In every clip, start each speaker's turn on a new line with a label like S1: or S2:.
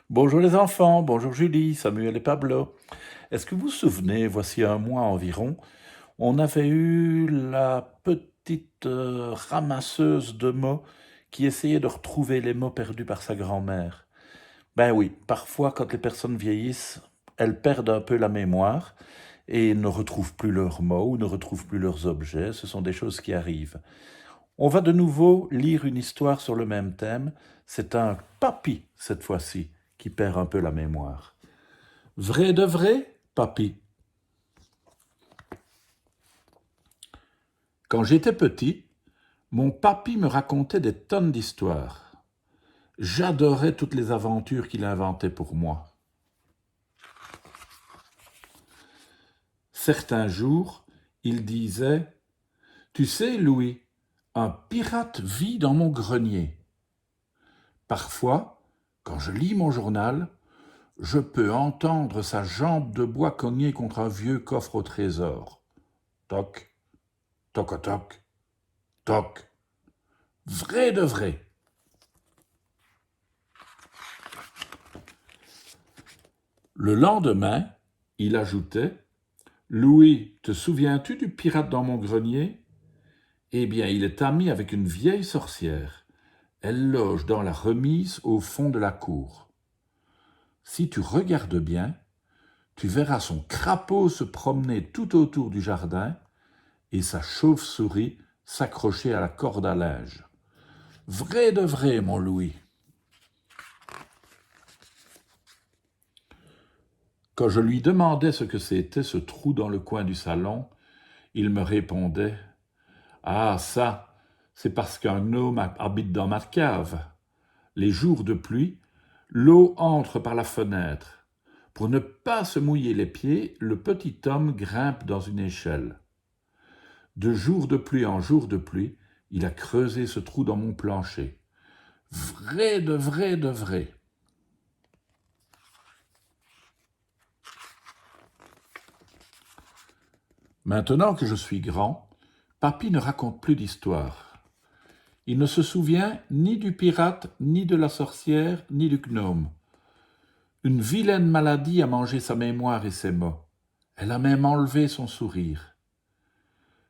S1: Bonjour les enfants, bonjour Julie, Samuel et Pablo. Est-ce que vous vous souvenez, voici un mois environ, on avait eu la petite ramasseuse de mots qui essayait de retrouver les mots perdus par sa grand-mère. Ben oui, parfois quand les personnes vieillissent, elles perdent un peu la mémoire et ne retrouvent plus leurs mots ou ne retrouvent plus leurs objets. Ce sont des choses qui arrivent. On va de nouveau lire une histoire sur le même thème. C'est un papy, cette fois-ci, qui perd un peu la mémoire. Vrai de vrai, papy. Quand j'étais petit, mon papy me racontait des tonnes d'histoires. J'adorais toutes les aventures qu'il inventait pour moi. Certains jours, il disait « Tu sais, Louis, un pirate vit dans mon grenier. » Parfois, quand je lis mon journal, je peux entendre sa jambe de bois cogner contre un vieux coffre au trésor. Toc, toc, toc, toc. Vrai de vrai. Le lendemain, il ajoutait « Louis, te souviens-tu du pirate dans mon grenier ? Eh bien, il est ami avec une vieille sorcière. Elle loge dans la remise au fond de la cour. Si tu regardes bien, tu verras son crapaud se promener tout autour du jardin et sa chauve-souris s'accrocher à la corde à linge. Vrai de vrai, mon Louis. » Quand je lui demandais ce que c'était ce trou dans le coin du salon, il me répondait « Ah, ça, c'est parce qu'un homme habite dans ma cave. Les jours de pluie, l'eau entre par la fenêtre. Pour ne pas se mouiller les pieds, le petit homme grimpe dans une échelle. De jour de pluie en jour de pluie, il a creusé ce trou dans mon plancher. Vrai de vrai de vrai. » Maintenant que je suis grand, papy ne raconte plus d'histoires. Il ne se souvient ni du pirate, ni de la sorcière, ni du gnome. Une vilaine maladie a mangé sa mémoire et ses mots. Elle a même enlevé son sourire.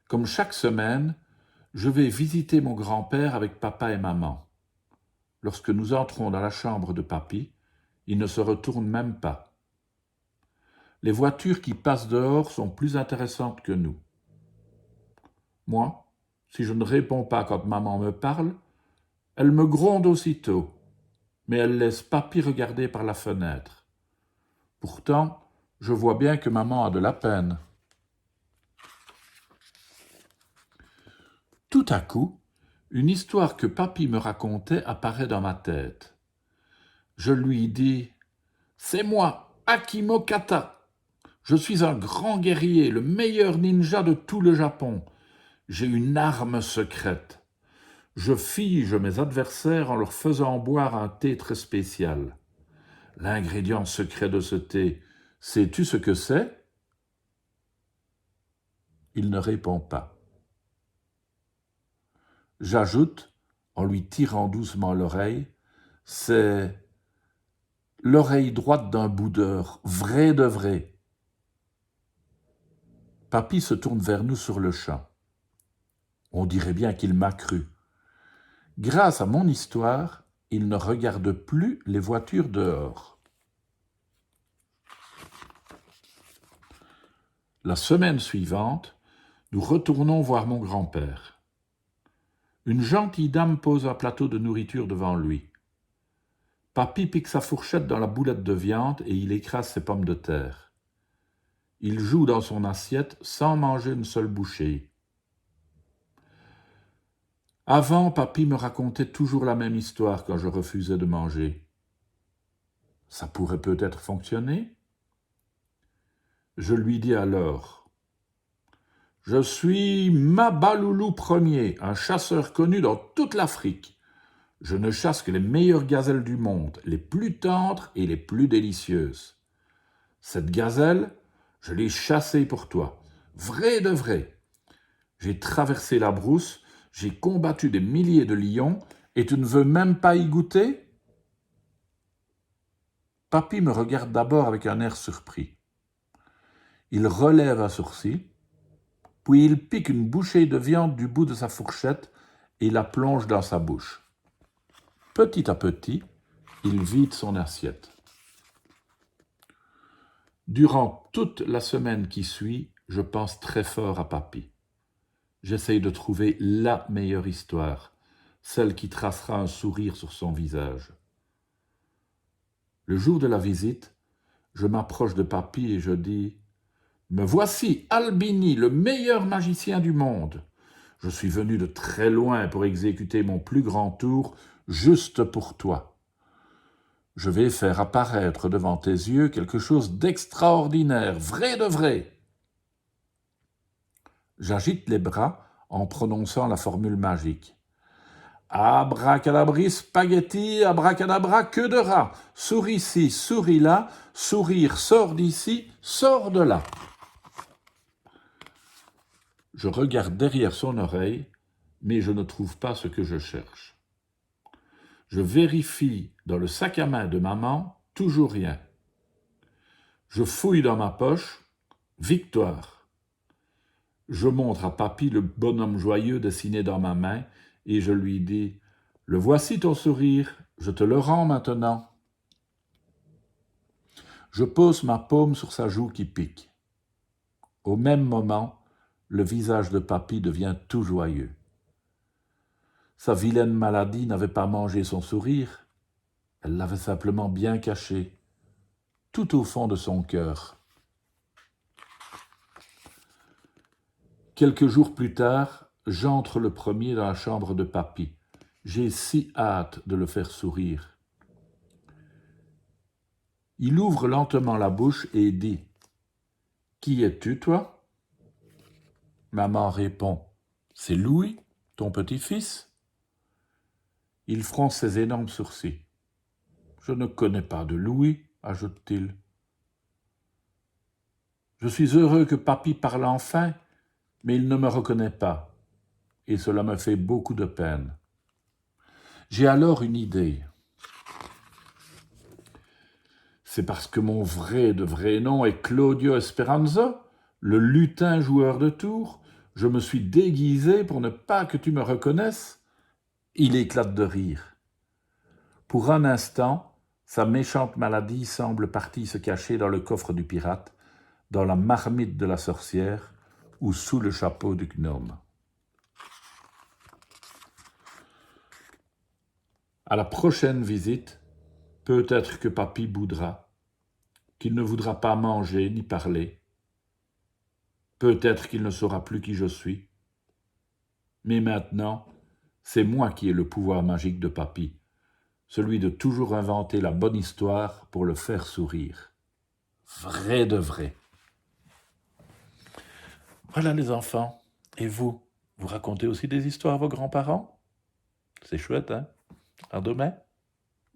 S1: Comme chaque semaine, je vais visiter mon grand-père avec papa et maman. Lorsque nous entrons dans la chambre de papy, il ne se retourne même pas. Les voitures qui passent dehors sont plus intéressantes que nous. Moi, si je ne réponds pas quand maman me parle, elle me gronde aussitôt, mais elle laisse papy regarder par la fenêtre. Pourtant, je vois bien que maman a de la peine. Tout à coup, une histoire que papy me racontait apparaît dans ma tête. Je lui dis « C'est moi, Akimo Kata. Je suis un grand guerrier, le meilleur ninja de tout le Japon. J'ai une arme secrète. Je fige mes adversaires en leur faisant boire un thé très spécial. L'ingrédient secret de ce thé, sais-tu ce que c'est ? » Il ne répond pas. J'ajoute, en lui tirant doucement l'oreille, « C'est l'oreille droite d'un boudeur, vrai de vrai. » Papy se tourne vers nous sur le champ. On dirait bien qu'il m'a cru. Grâce à mon histoire, il ne regarde plus les voitures dehors. La semaine suivante, nous retournons voir mon grand-père. Une gentille dame pose un plateau de nourriture devant lui. Papy pique sa fourchette dans la boulette de viande et il écrase ses pommes de terre. Il joue dans son assiette sans manger une seule bouchée. Avant, papy me racontait toujours la même histoire quand je refusais de manger. Ça pourrait peut-être fonctionner ? Je lui dis alors « Je suis Mabaloulou Ier, un chasseur connu dans toute l'Afrique. Je ne chasse que les meilleures gazelles du monde, les plus tendres et les plus délicieuses. Cette gazelle, je l'ai chassée pour toi, vrai de vrai. J'ai traversé la brousse, j'ai combattu des milliers de lions, et tu ne veux même pas y goûter ? » Papy me regarde d'abord avec un air surpris. Il relève un sourcil, puis il pique une bouchée de viande du bout de sa fourchette et la plonge dans sa bouche. Petit à petit, il vide son assiette. Durant toute la semaine qui suit, je pense très fort à Papy. J'essaye de trouver la meilleure histoire, celle qui tracera un sourire sur son visage. Le jour de la visite, je m'approche de Papy et je dis « Me voici, Albini, le meilleur magicien du monde. Je suis venu de très loin pour exécuter mon plus grand tour juste pour toi. Je vais faire apparaître devant tes yeux quelque chose d'extraordinaire, vrai de vrai. » J'agite les bras en prononçant la formule magique. Abracadabri, spaghetti, abracadabra, queue de rat. Souris ici, souris là, sourire sort d'ici, sort de là. Je regarde derrière son oreille, mais je ne trouve pas ce que je cherche. Je vérifie dans le sac à main de maman, toujours rien. Je fouille dans ma poche, victoire. Je montre à Papy le bonhomme joyeux dessiné dans ma main et je lui dis « Le voici ton sourire, je te le rends maintenant. » Je pose ma paume sur sa joue qui pique. Au même moment, le visage de Papy devient tout joyeux. Sa vilaine maladie n'avait pas mangé son sourire, elle l'avait simplement bien caché, tout au fond de son cœur. Quelques jours plus tard, j'entre le premier dans la chambre de Papy. J'ai si hâte de le faire sourire. Il ouvre lentement la bouche et dit « Qui es-tu, toi ?» Maman répond « C'est Louis, ton petit-fils ?» Il fronce ses énormes sourcils. « Je ne connais pas de Louis, ajoute-t-il. Je suis heureux que Papy parle enfin, mais il ne me reconnaît pas, et cela me fait beaucoup de peine. J'ai alors une idée. C'est parce que mon vrai de vrai nom est Claudio Esperanza, le lutin joueur de tours. Je me suis déguisé pour ne pas que tu me reconnaisses. » Il éclate de rire. Pour un instant, sa méchante maladie semble partie se cacher dans le coffre du pirate, dans la marmite de la sorcière ou sous le chapeau du gnome. À la prochaine visite, peut-être que Papy boudra, qu'il ne voudra pas manger ni parler. Peut-être qu'il ne saura plus qui je suis. Mais maintenant, c'est moi qui ai le pouvoir magique de Papy, celui de toujours inventer la bonne histoire pour le faire sourire. Vrai de vrai. Voilà les enfants. Et vous, vous racontez aussi des histoires à vos grands-parents? C'est chouette, hein? À demain.